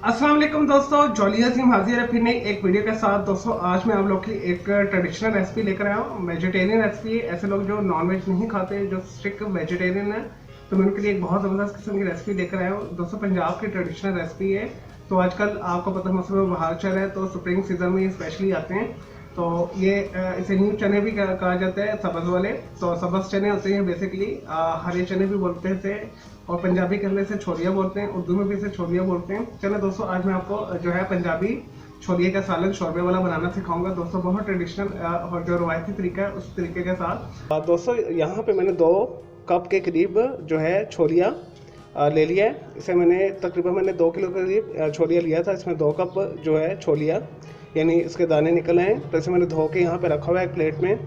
अस्सलाम वालेकुम दोस्तों, जॉलिया टीम हाजिर है फिर नई एक वीडियो के साथ। दोस्तों आज मैं आप लोग की एक ट्रेडिशनल रेसिपी लेकर आया हूँ। वेजिटेरियन रेसिपी है। ऐसे लोग जो नॉनवेज नहीं खाते, जो स्ट्रिक्ट वेजिटेरियन है, तो मैं उनके लिए एक बहुत ज़बरदस्त किस्म की रेसिपी लेकर आया हूँ। दोस्तों पंजाब की ट्रेडिशनल रेसिपी है। तो आजकल आपको पता है मौसम में बाहर चल रहा है, तो स्प्रिंग सीजन में स्पेशली आते हैं। तो ये इसे न्यू चने भी कहा जाता है, सब्ज़ वाले। तो सब्ज़ चने होते हैं बेसिकली, हरे चने भी बोलते हैं इसे, और पंजाबी कहने से छोलिया बोलते हैं, उर्दू में भी इसे छोलिया बोलते हैं। चलो दोस्तों, आज मैं आपको जो है पंजाबी छोलिए का सालन शोरबे वाला बनाना सिखाऊंगा दोस्तों, बहुत ट्रेडिशनल और जो रवायती तरीका है उस तरीके के साथ। दोस्तों यहाँ पे मैंने 2 कप के करीब जो है छोलिया ले लिया है। इसे मैंने 2 किलो के करीब छोलिया लिया था। इसमें 2 कप जो है छोलिया यानी इसके दाने निकल आए, तो इसे मैंने धो के यहाँ पे रखा हुआ है एक प्लेट में।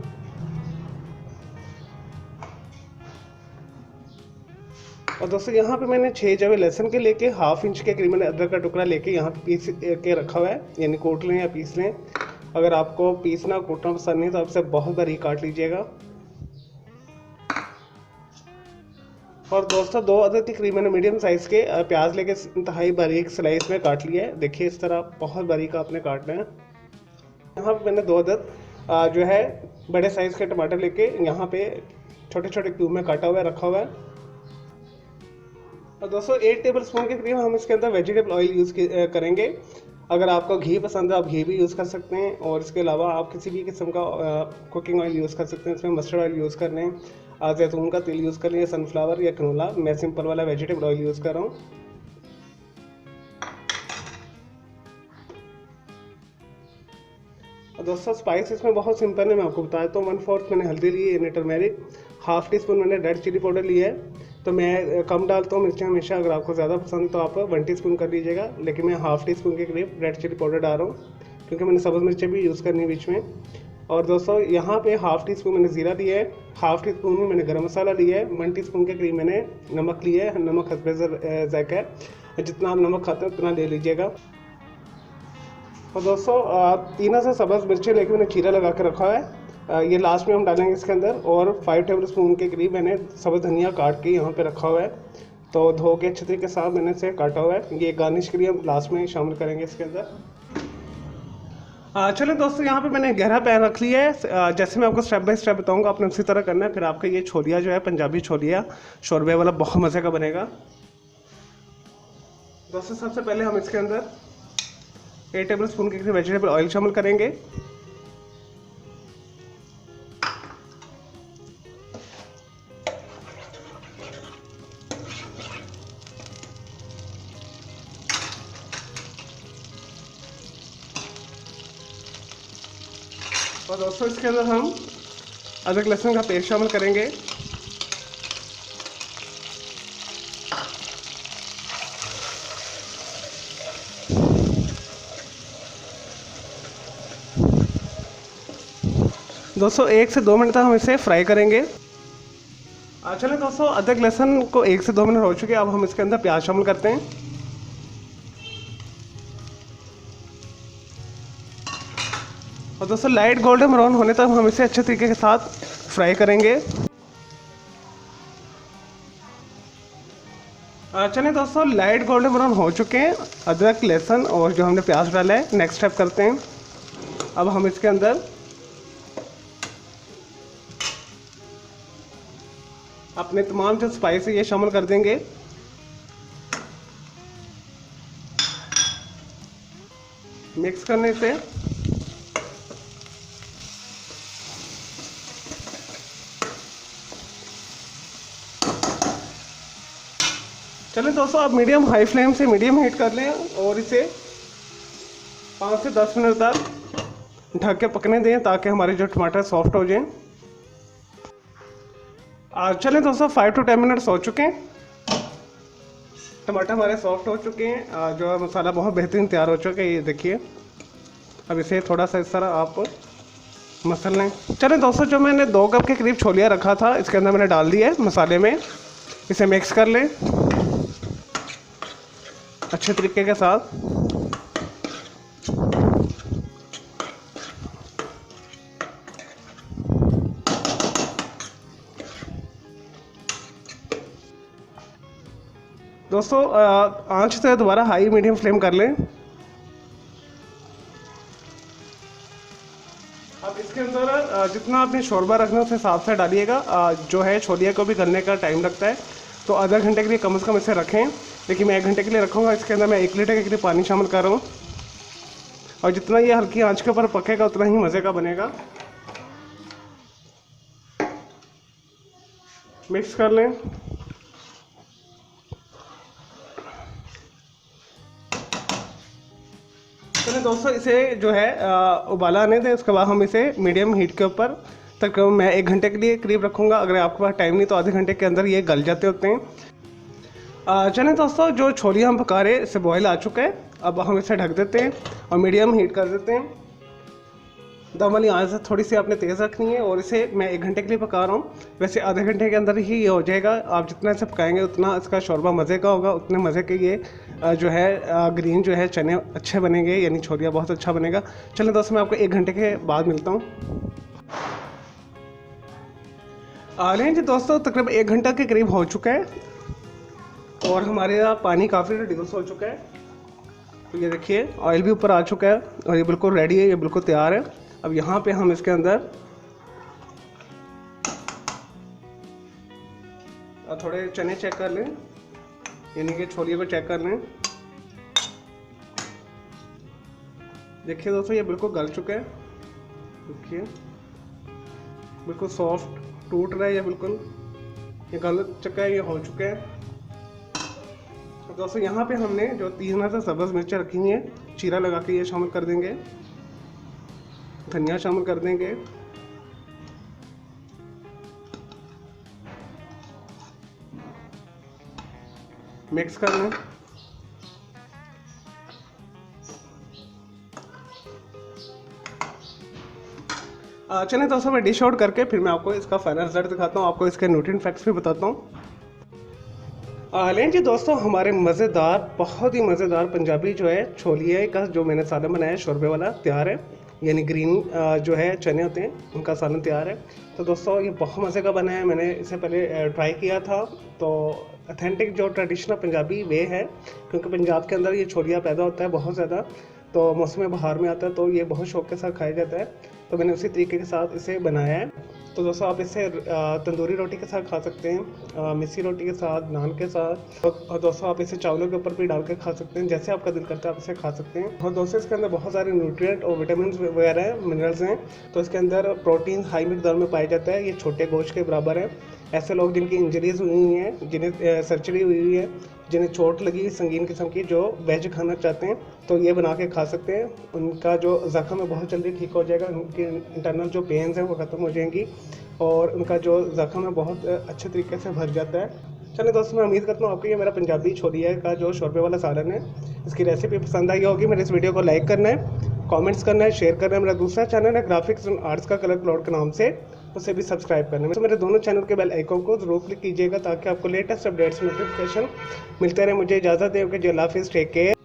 और दोस्तों यहाँ पे मैंने 6 जवे लहसुन के लेके हाफ इंच के करीब मैंने अदरक का टुकड़ा लेके यहाँ पे पीस के रखा हुआ है, यानी कोट लें या पीस लें। अगर आपको पीसना कोटना पसंद नहीं तो आप इसे बहुत बारीक काट लीजिएगा। और दोस्तों 2 अदरक के करीब मैंने मीडियम साइज़ के प्याज लेके इंतहाई बारीक स्लाइस में काट लिया है। देखिए इस तरह बहुत बारीक आपने काटना है। यहाँ पे मैंने 2 अदद जो है बड़े साइज़ के टमाटर लेके यहाँ पे छोटे छोटे क्यूब में काटा हुआ है, रखा हुआ है। और दोस्तों 1 टेबल स्पून के करीब हम इसके अंदर वेजिटेबल ऑयल यूज़ करेंगे। अगर आपको घी पसंद है आप घी भी यूज़ कर सकते हैं, और इसके अलावा आप किसी भी किस्म का कुकिंग ऑयल यूज़ कर सकते हैं। इसमें मस्टर्ड ऑयल यूज़ कर लें, जैतून का तेल यूज़ कर लें, सनफ्लावर या कनोला। मैं सिंपल वाला वेजिटेबल ऑयल यूज़ कर रहा हूँ। और दोस्तों स्पाइस इसमें बहुत सिंपल है, मैं आपको बताया तो 1/4 मैंने हल्दी ली है यानी टर्मेरिक, हाफ टी स्पून मैंने रेड चिली पाउडर लिया है। तो मैं कम डालता हूँ मिर्चें हमेशा, अगर आपको ज़्यादा पसंद है तो आप 1 टीस्पून कर लीजिएगा, लेकिन मैं हाफ टी स्पून के करीब रेड चिली पाउडर डाल रहा हूँ क्योंकि मैंने सब्ज़ मिर्चें भी यूज़ करनी है बीच में। और दोस्तों यहाँ पे हाफ टी स्पून मैंने ज़ीरा लिया है, हाफ टी स्पून में मैंने गरम मसाला लिया है, 1 टीस्पून के करीब मैंने नमक लिया है। नमक हस्बे ज़ायक़ा है, जितना आप नमक खाते हैं उतना ले लीजिएगा। और दोस्तों 3 से सब्ज़ मिर्चें लेके मैंने चीरा लगा के रखा है, ये लास्ट में हम डालेंगे इसके अंदर। और 5 टेबल स्पून के करीब मैंने सब्ज़ धनिया काट के यहाँ पे रखा हुआ है, तो धो के अच्छे तरीके के साथ मैंने इसे काटा हुआ है। ये गार्निश के लिए हम लास्ट में शामिल करेंगे इसके अंदर। चलो दोस्तों यहाँ पे मैंने गहरा पैन रख लिया है। जैसे मैं आपको स्टेप बाय स्टेप बताऊँगा आपने उसी तरह करना है, फिर आपका ये छोलिया जो है पंजाबी छोलिया शोरबे वाला बहुत मज़े का बनेगा। दोस्तों सबसे पहले हम इसके अंदर 8 टेबल स्पून के वेजिटेबल ऑयल शामिल करेंगे। और दोस्तों इसके अंदर हम अदरक लहसुन का पेस्ट शामिल करेंगे। दोस्तों 1 से 2 मिनट तक हम इसे फ्राई करेंगे। चलो दोस्तों अदरक लहसुन को 1 से 2 मिनट हो चुके हैं, अब हम इसके अंदर प्याज शामिल करते हैं। और दोस्तों लाइट गोल्डन ब्राउन होने तक हम इसे अच्छे तरीके के साथ फ्राई करेंगे। चलिए दोस्तों लाइट गोल्डन ब्राउन हो चुके हैं अदरक लहसुन और जो हमने प्याज डाला है। नेक्स्ट स्टेप करते हैं, अब हम इसके अंदर अपने तमाम जो स्पाइस है ये शामिल कर देंगे। मिक्स करने से चलिए दोस्तों आप मीडियम हाई फ्लेम से मीडियम हीट कर लें और इसे 5 से 10 मिनट तक ढक के पकने दें ताकि हमारे जो टमाटर सॉफ्ट हो जाएं। चलें दोस्तों 5 to 10 मिनट्स हो चुके हैं, टमाटर हमारे सॉफ्ट हो चुके हैं, जो मसाला बहुत बेहतरीन तैयार हो चुका है। ये देखिए, अब इसे थोड़ा सा इस तरह आप मसल लें। चलें दोस्तों जो मैंने 2 कप के करीब छोलिया रखा था इसके अंदर मैंने डाल दिया है मसाले में, इसे मिक्स कर लें अच्छे तरीके के साथ। दोस्तों आंच से दोबारा हाई मीडियम फ्लेम कर लें। अब इसके अंदर जितना आपने शोरबा रखना है उस हिसाब से डालिएगा। जो है छोलिया को भी गलने का टाइम लगता है, तो आधा घंटे के लिए कम से कम इसे रखें। लेकिन मैं 1 घंटे के लिए रखूँगा। इसके अंदर मैं 1 लीटर के लिए पानी शामिल कर रहा हूँ, और जितना ये हल्की आंच के ऊपर पकेगा उतना ही मज़े का बनेगा। मिक्स कर लें। चलिए दोस्तों, इसे जो है उबाला आने दें। उसके बाद हम इसे मीडियम हीट के ऊपर तकरीबन मैं 1 घंटे के लिए करीब रखूँगा। अगर आपके पास टाइम नहीं तो आधे घंटे के अंदर ये गल जाते होते हैं। चलें दोस्तों, जो छोलियाँ हम पका रहे हैं इसे बॉयल आ चुका है। अब हम इसे ढक देते हैं और मीडियम हीट कर देते हैं। दम वाली आंच से थोड़ी सी आपने तेज़ रखनी है, और इसे मैं 1 घंटे के लिए पका रहा हूँ। वैसे आधे घंटे के अंदर ही ये हो जाएगा। आप जितना इसे पकाएंगे उतना इसका शोरबा मज़े का होगा, उतने मज़े के ये जो है ग्रीन जो है चने अच्छे बनेंगे, यानी छोलिया बहुत अच्छा बनेगा। चलें दोस्तों, मैं आपको 1 घंटे के बाद मिलता हूँ। लेकिन जी दोस्तों, तकरीबन 1 घंटा के करीब हो चुका है, और हमारे यहाँ पानी काफ़ी रिड्यूस हो चुका है। तो ये देखिए, ऑयल भी ऊपर आ चुका है और ये बिल्कुल रेडी है, ये बिल्कुल तैयार है। अब यहाँ पे हम इसके अंदर थोड़े चने चेक कर लें, यानी कि छोलिए को चेक कर लें। देखिए दोस्तों, ये बिल्कुल गल चुका है। देखिए बिल्कुल सॉफ्ट टूट रहा है, ये बिल्कुल ये गल चुका है, ये हो चुका है। तो दोस्तों, यहाँ पे हमने जो 3 से सब्ज़ मिर्चें रखी हुई हैं, चीरा लगा के ये शामिल कर देंगे। धनिया शामिल कर देंगे। मिक्स कर लें। चलें दोस्तों, मैं डिश आउट करके फिर मैं आपको इसका फाइनल रिजल्ट दिखाता हूँ, आपको इसके न्यूट्रिएंट फैक्ट्स भी बताता हूँ। लेकिन जी दोस्तों, हमारे मज़ेदार, बहुत ही मज़ेदार पंजाबी जो है छोलिए का जो मैंने सालन बनाया है शोरबे वाला, तैयार है। यानी ग्रीन जो है चने होते हैं उनका सालन तैयार है। तो दोस्तों, ये बहुत मज़े का बना है। मैंने इससे पहले ट्राई किया था, तो ऑथेंटिक जो ट्रेडिशनल पंजाबी वे है, क्योंकि पंजाब के अंदर ये छोलिया पैदा होता है बहुत ज़्यादा, तो मौसम बहार में आता है, तो ये बहुत शौक के साथ खाया जाता है। तो मैंने उसी तरीके के साथ इसे बनाया है। तो दोस्तों, आप इसे तंदूरी रोटी के साथ खा सकते हैं, मिस्सी रोटी के साथ, नान के साथ, और दोस्तों आप इसे चावलों के ऊपर भी डाल के खा सकते हैं। जैसे आपका दिल करता है आप इसे खा सकते हैं। और दोस्तों, इसके अंदर बहुत सारे न्यूट्रिएंट और विटामिन वगैरह हैं, मिनरल्स हैं। तो इसके अंदर प्रोटीन हाई मिकदार में पाया जाता है। ये छोटे गोश्त के बराबर है। ऐसे लोग जिनकी इंजरीज हुई हुई हैं, जिन्हें सर्जरी हुई हुई है, जिन्हें चोट लगी संगीन किस्म की, जो वेज खाना चाहते हैं, तो ये बना के खा सकते हैं। उनका जो ज़ख्म है बहुत जल्दी ठीक हो जाएगा, उनकी इंटरनल जो पेन्स हैं वो ख़त्म हो जाएंगी, और उनका जो ज़ख्म है बहुत अच्छे तरीके से भर जाता है। चलिए दोस्तों, मैं उम्मीद करता हूँ आपको ये मेरा पंजाबी छोलिया का जो शोरबे वाला सालन है, इसकी रेसिपी पसंद आई होगी। मेरे इस वीडियो को लाइक करना है, कमेंट्स करना है, शेयर करना है। मेरा दूसरा चैनल है ग्राफिक्स एंड आर्ट्स का कलर क्लाउड के नाम से, उसे भी सब्सक्राइब करना है। तो मेरे दोनों चैनल के बेल आइकन को जरूर क्लिक कीजिएगा, ताकि आपको लेटेस्ट अपडेट्स नोटिफिकेशन मिलते रहे। मुझे इजाज़त दें कि अल्लाह हाफिज़, टेक केयर।